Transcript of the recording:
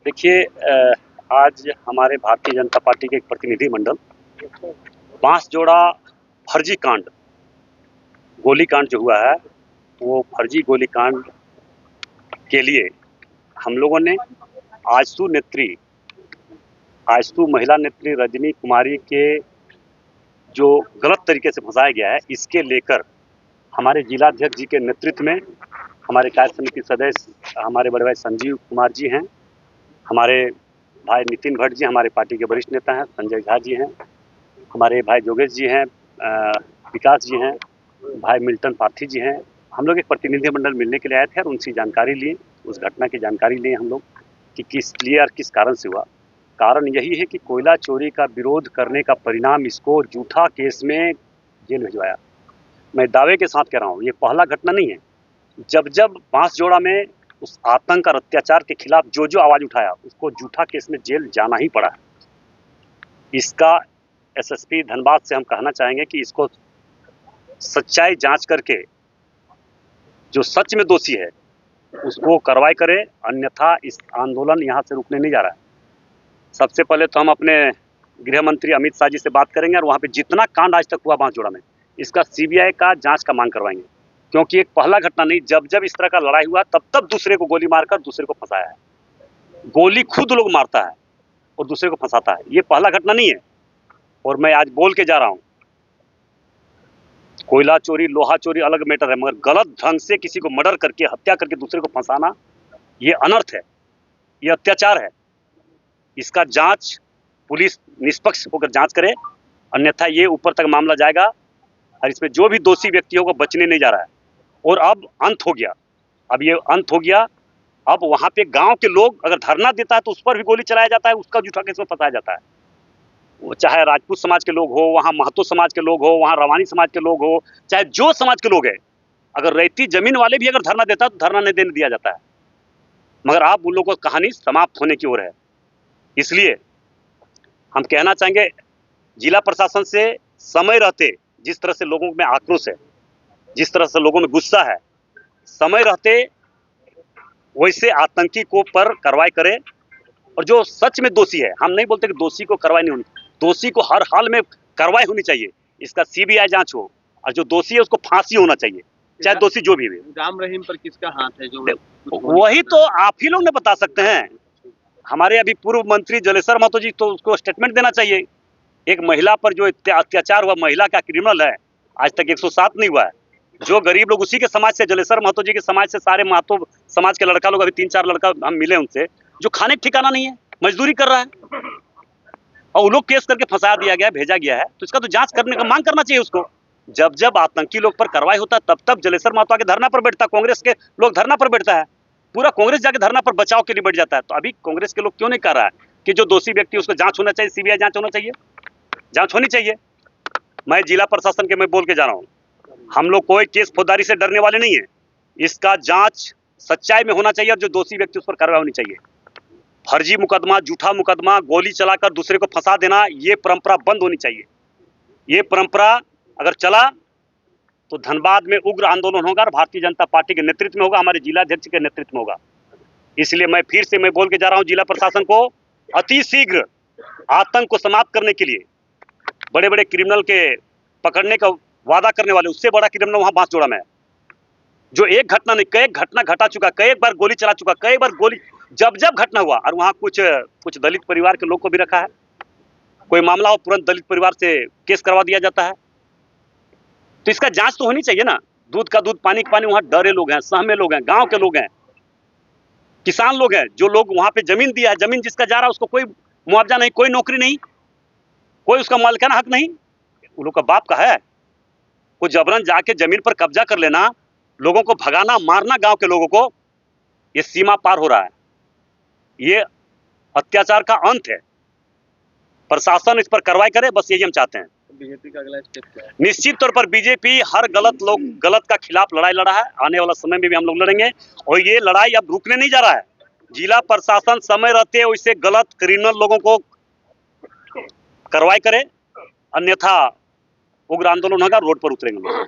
देखिए आज हमारे भारतीय जनता पार्टी के एक प्रतिनिधिमंडल बांसजोड़ा फर्जी कांड, गोलीकांड जो हुआ है वो फर्जी गोलीकांड के लिए हम लोगों ने आजसू महिला नेत्री रजनी कुमारी के जो गलत तरीके से फंसाया गया है, इसके लेकर हमारे जिलाध्यक्ष जी के नेतृत्व में हमारे कार्य समिति सदस्य हमारे बड़े भाई संजीव कुमार जी हैं, हमारे भाई नितिन भट्ट जी हमारे पार्टी के वरिष्ठ नेता हैं, संजय झा जी हैं, हमारे भाई जोगेश जी हैं, विकास जी हैं, भाई मिल्टन पार्थी जी हैं। हम लोग एक प्रतिनिधिमंडल मिलने के लिए आए थे और उनसे जानकारी लिए, उस घटना की जानकारी लिए हम लोग कि किस लिए और किस कारण से हुआ। कारण यही है कि कोयला चोरी का विरोध करने का परिणाम इसको झूठा केस में जेल भिजवाया। मैं दावे के साथ कह रहा हूँ, ये पहला घटना नहीं है। जब जब बांसजोड़ा में उस आतंक और अत्याचार के खिलाफ जो जो आवाज उठाया, उसको झूठा केस में जेल जाना ही पड़ा है। इसका एसएसपी धनबाद से हम कहना चाहेंगे कि इसको सच्चाई जांच करके जो सच में दोषी है उसको कार्रवाई करे, अन्यथा इस आंदोलन यहाँ से रुकने नहीं जा रहा है। सबसे पहले तो हम अपने गृह मंत्री अमित शाह जी से बात करेंगे और वहाँ पे जितना कांड आज तक हुआ बांसजोड़ा में, इसका सीबीआई का जांच का मांग करवाएंगे, क्योंकि एक पहला घटना नहीं, जब जब इस तरह का लड़ाई हुआ तब तब दूसरे को गोली मारकर दूसरे को फंसाया है। गोली खुद लोग मारता है और दूसरे को फंसाता है, ये पहला घटना नहीं है। और मैं आज बोल के जा रहा हूँ, कोयला चोरी लोहा चोरी अलग मैटर है, मगर गलत ढंग से किसी को मर्डर करके हत्या करके दूसरे को फंसाना ये अनर्थ है, ये अत्याचार है। इसका जांच पुलिस निष्पक्ष होकर जांच करे, अन्यथा ये ऊपर तक मामला जाएगा और इसमें जो भी दोषी व्यक्ति होगा बचने नहीं जा रहा है। और अब अंत हो गया, अब ये अंत हो गया। अब वहां पे गांव के लोग अगर धरना देता है तो उस पर भी गोली चलाया जाता है, उसका झूठा केस में फंसाया जाता है। वो चाहे राजपूत समाज के लोग हो, वहाँ महतो समाज के लोग हो, वहाँ रवानी समाज के लोग हो, चाहे जो समाज के लोग हैं, अगर रैती जमीन वाले भी अगर धरना देता है तो धरना नहीं देने दिया जाता है। मगर आप उन लोगों की कहानी समाप्त होने की ओर है। इसलिए हम कहना चाहेंगे जिला प्रशासन से, समय रहते जिस तरह से लोगों में आक्रोश है, जिस तरह से लोगों में गुस्सा है, समय रहते वैसे आतंकी को पर कार्रवाई करे। और जो सच में दोषी है, हम नहीं बोलते कि दोषी को कार्रवाई नहीं होनी, दोषी को हर हाल में कार्रवाई होनी चाहिए, इसका सीबीआई जांच हो, और जो दोषी है उसको फांसी होना चाहिए, चाहे दोषी जो भी है। राम रहीम पर किसका हाथ है? जो वही तो आप ही लोग ने बता सकते हैं। हमारे अभी पूर्व मंत्री जलेसर महतो जी, तो उसको स्टेटमेंट देना चाहिए। एक महिला पर जो अत्याचार हुआ, महिला का क्रिमिनल है, आज तक 107 नहीं हुआ है। जो गरीब लोग उसी के समाज से, जलेसर महतो जी के समाज से, सारे महतो समाज के लड़का लोग, अभी 3-4 लड़का हम मिले उनसे, जो खाने का ठिकाना नहीं है, मजदूरी कर रहा है, और वो लोग केस करके फंसा दिया गया, भेजा गया है। तो इसका तो जांच करने का मांग करना चाहिए उसको। जब जब आतंकी लोग पर कार्रवाई होता तब तब जलेसर महतो आके धरना पर बैठता, कांग्रेस के लोग धरना पर बैठता है, पूरा कांग्रेस जाके धरना पर बचाव के लिए बैठ जाता है। तो अभी कांग्रेस के लोग क्यों नहीं कर रहा है कि जो दोषी व्यक्ति उसको जांच होना चाहिए, सीबीआई जांच होना चाहिए, जांच होनी चाहिए। मैं जिला प्रशासन के मैं बोल के जा रहा हूँ, हम लोग कोई केस फौजदारी से डरने वाले नहीं है। इसका जांच सच्चाई में होना चाहिए और जो दोषी व्यक्ति उस पर कार्रवाई होनी चाहिए। फर्जी मुकदमा, झूठा मुकदमा, गोली चलाकर दूसरे को फंसा देना, ये परंपरा बंद होनी चाहिए। ये परंपरा अगर चला तो धनबाद में उग्र आंदोलन होगा और भारतीय जनता पार्टी के नेतृत्व में होगा, हमारे जिलाध्यक्ष के नेतृत्व में होगा। इसलिए मैं फिर से मैं बोल के जा रहा हूँ जिला प्रशासन को, अति शीघ्र आतंक को समाप्त करने के लिए, बड़े बड़े क्रिमिनल के पकड़ने का वादा करने वाले, उससे बड़ा क्रिमिनल वहां बांसजोड़ा में है, जो एक घटना नहीं कई घटना घटा चुका, कई बार गोली चला चुका, कई बार गोली जब जब घटना हुआ। और वहां कुछ दलित परिवार के लोग को भी रखा है, कोई मामला हो तुरंत दलित परिवार से केस करवा दिया जाता है। तो इसका जांच तो होनी चाहिए ना। दूध का दूध पानी का पानी, वहां डरे लोग हैं, सहमे लोग हैं, गांव के लोग हैं, किसान लोग हैं, जो लोग वहां पे जमीन दिया है, जमीन जिसका जा रहा है उसको कोई मुआवजा नहीं, कोई नौकरी नहीं, कोई उसका मालिकाना हक नहीं, उन लोग का बाप का है। कोई जबरन जाके जमीन पर कब्जा कर लेना, लोगों को भगाना, मारना, गांव के लोगों को, ये सीमा पार हो रहा है, ये अत्याचार का अंत है। प्रशासन इस पर कार्रवाई करे, बस यही हम चाहते हैं। बीजेपी का अगला स्टेप क्या है? निश्चित तौर पर बीजेपी हर गलत का खिलाफ लड़ाई लड़ा है, आने वाला समय में भी हम लोग लड़ेंगे, और ये लड़ाई अब रुकने नहीं जा रहा है। जिला प्रशासन समय रहते वैसे गलत क्रिमिनल लोगों को कार्रवाई करे, अन्यथा उग्र आंदोलन होगा, रोड पर उतरेंगे लोग।